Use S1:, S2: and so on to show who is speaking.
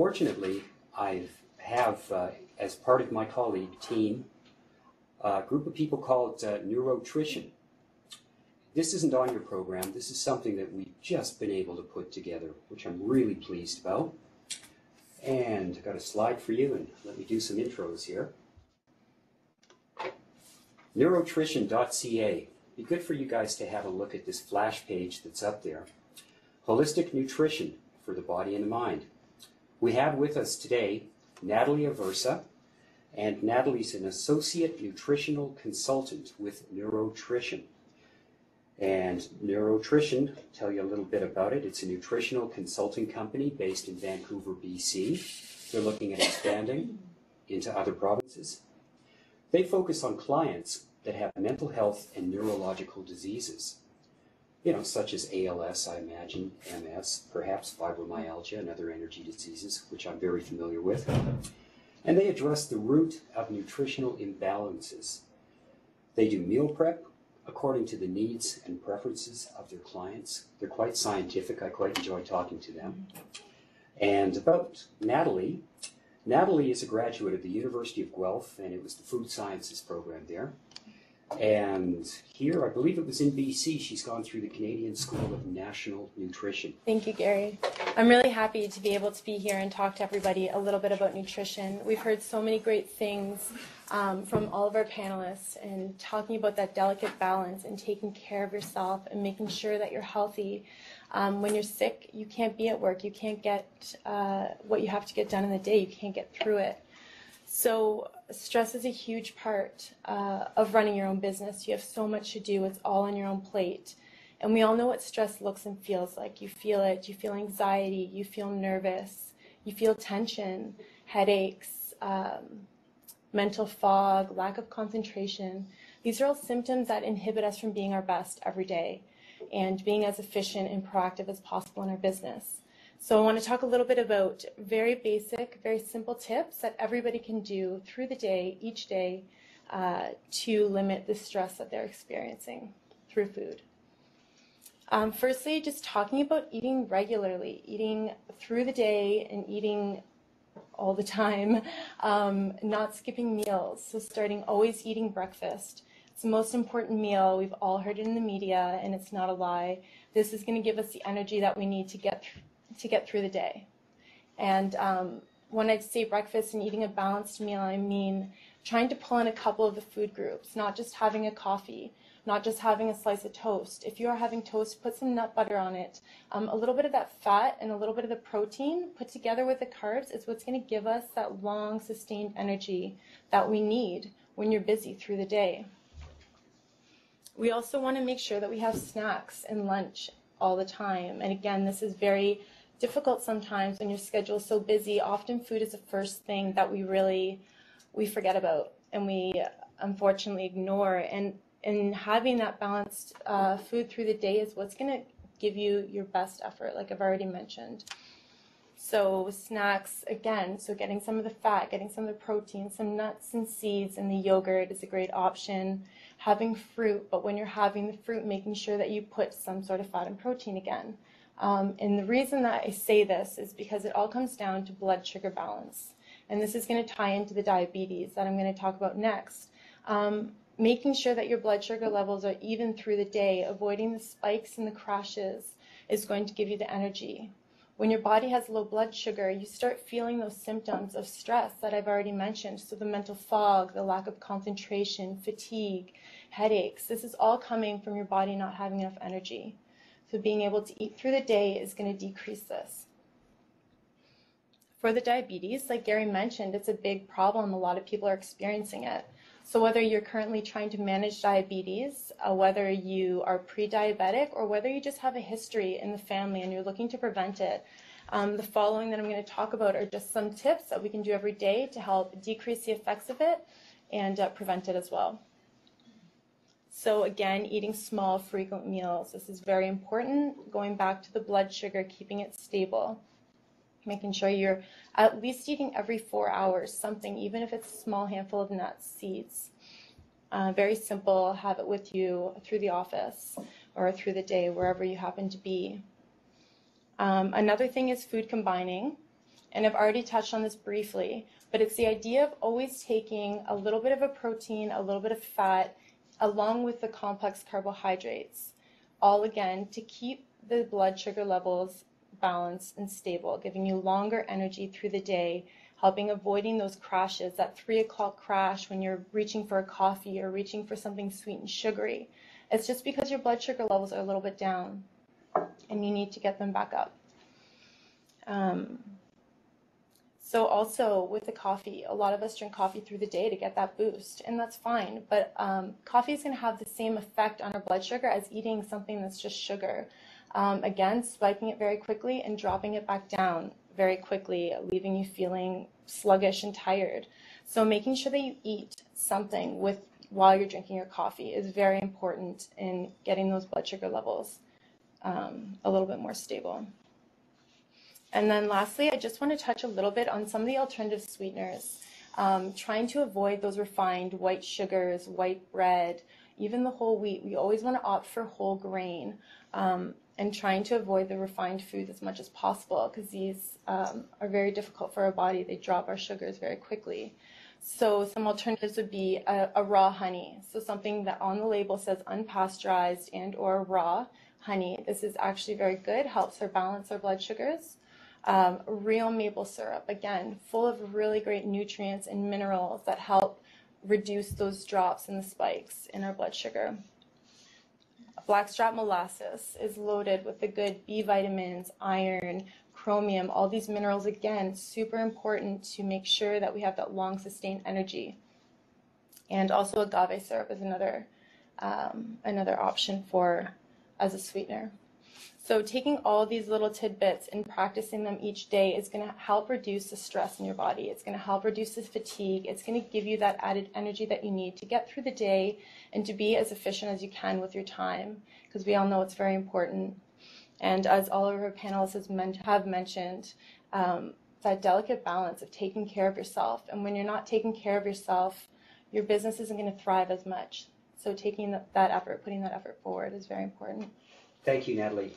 S1: Fortunately, I have, as part of my colleague team, a group of people called Neurotrition. This isn't on your program. This is something that we've just been able to put together, which I'm really pleased about. And I've got a slide for you, and let me do some intros here. Neurotrition.ca. Be good for you guys to have a look at this flash page that's up there. Holistic nutrition for the body and the mind. We have with us today Natalie Aversa, and Natalie's an associate nutritional consultant with Neurotrition. And Neurotrition, I'll tell you a little bit about it. It's a nutritional consulting company based in Vancouver, BC. They're looking at expanding into other provinces. They focus on clients that have mental health and neurological diseases, such as ALS, I imagine, MS, perhaps fibromyalgia and other energy diseases, which I'm very familiar with. And they address the root of nutritional imbalances. They do meal prep according to the needs and preferences of their clients. They're quite scientific. I quite enjoy talking to them. And about Natalie, Natalie is a graduate of the University of Guelph, and it was the food sciences program there. And here, I believe it was in BC, she's gone through the Canadian School of National Nutrition.
S2: Thank you, Gary. I'm really happy to be able to be here and talk to everybody a little bit about nutrition. We've heard so many great things from all of our panelists, and talking about that delicate balance and taking care of yourself and making sure that you're healthy. When you're sick, you can't be at work. You can't get what you have to get done in the day. You can't get through it. So stress is a huge part of running your own business. You have so much to do. It's all on your own plate. And we all know what stress looks and feels like. You feel it. You feel anxiety. You feel nervous. You feel tension, headaches, mental fog, lack of concentration. These are all symptoms that inhibit us from being our best every day and being as efficient and proactive as possible in our business. So I want to talk a little bit about very basic, very simple tips that everybody can do through the day, each day, to limit the stress that they're experiencing through food. Firstly, just talking about eating regularly, eating through the day and eating all the time, not skipping meals. So starting always eating breakfast. It's the most important meal. We've all heard it in the media, and it's not a lie. This is going to give us the energy that we need to get through the day. And when I say breakfast and eating a balanced meal, I mean trying to pull in a couple of the food groups, not just having a coffee, not just having a slice of toast. If you are having toast, put some nut butter on it. A little bit of that fat and a little bit of the protein put together with the carbs is what's going to give us that long, sustained energy that we need when you're busy through the day. We also want to make sure that we have snacks and lunch all the time. And again, this is very difficult sometimes when your schedule is so busy. Often food is the first thing that we forget about and we unfortunately ignore. And having that balanced food through the day is what's going to give you your best effort, like I've already mentioned. So snacks, again, so getting some of the fat, getting some of the protein, some nuts and seeds, and the yogurt is a great option. Having fruit, but when you're having the fruit, making sure that you put some sort of fat and protein again. And the reason that I say this is because it all comes down to blood sugar balance. And this is going to tie into the diabetes that I'm going to talk about next. Making sure that your blood sugar levels are even through the day, avoiding the spikes and the crashes is going to give you the energy. When your body has low blood sugar, you start feeling those symptoms of stress that I've already mentioned. So the mental fog, the lack of concentration, fatigue, headaches. This is all coming from your body not having enough energy. So being able to eat through the day is going to decrease this. For the diabetes, like Gary mentioned, it's a big problem. A lot of people are experiencing it. So whether you're currently trying to manage diabetes, whether you are pre-diabetic, or whether you just have a history in the family and you're looking to prevent it, the following that I'm going to talk about are just some tips that we can do every day to help decrease the effects of it and prevent it as well. So again, eating small, frequent meals. This is very important. Going back to the blood sugar, keeping it stable. Making sure you're at least eating every 4 hours something, even if it's a small handful of nuts, seeds. Very simple. Have it with you through the office or through the day, wherever you happen to be. Another thing is food combining. And I've already touched on this briefly, but it's the idea of always taking a little bit of a protein, a little bit of fat, along with the complex carbohydrates, all again to keep the blood sugar levels balanced and stable, giving you longer energy through the day, helping avoiding those crashes, that 3 o'clock crash when you're reaching for a coffee or reaching for something sweet and sugary. It's just because your blood sugar levels are a little bit down and you need to get them back up. So also with the coffee, a lot of us drink coffee through the day to get that boost, and that's fine. But coffee is going to have the same effect on our blood sugar as eating something that's just sugar. Again, spiking it very quickly and dropping it back down very quickly, leaving you feeling sluggish and tired. So making sure that you eat something while you're drinking your coffee is very important in getting those blood sugar levels a little bit more stable. And then lastly, I just want to touch a little bit on some of the alternative sweeteners, trying to avoid those refined white sugars, white bread, even the whole wheat. We always want to opt for whole grain, and trying to avoid the refined foods as much as possible, because these are very difficult for our body. They drop our sugars very quickly. So some alternatives would be a raw honey. So something that on the label says unpasteurized and or raw honey. This is actually very good, helps balance our blood sugars. Real maple syrup, again, full of really great nutrients and minerals that help reduce those drops and the spikes in our blood sugar. Blackstrap molasses is loaded with the good B vitamins, iron, chromium, all these minerals, again, super important to make sure that we have that long sustained energy. And also agave syrup is another option as a sweetener. So taking all these little tidbits and practicing them each day is going to help reduce the stress in your body. It's going to help reduce the fatigue. It's going to give you that added energy that you need to get through the day and to be as efficient as you can with your time, because we all know it's very important. And as all of our panelists have mentioned, that delicate balance of taking care of yourself. And when you're not taking care of yourself, your business isn't going to thrive as much. So taking that effort, putting that effort forward is very important.
S1: Thank you, Natalie.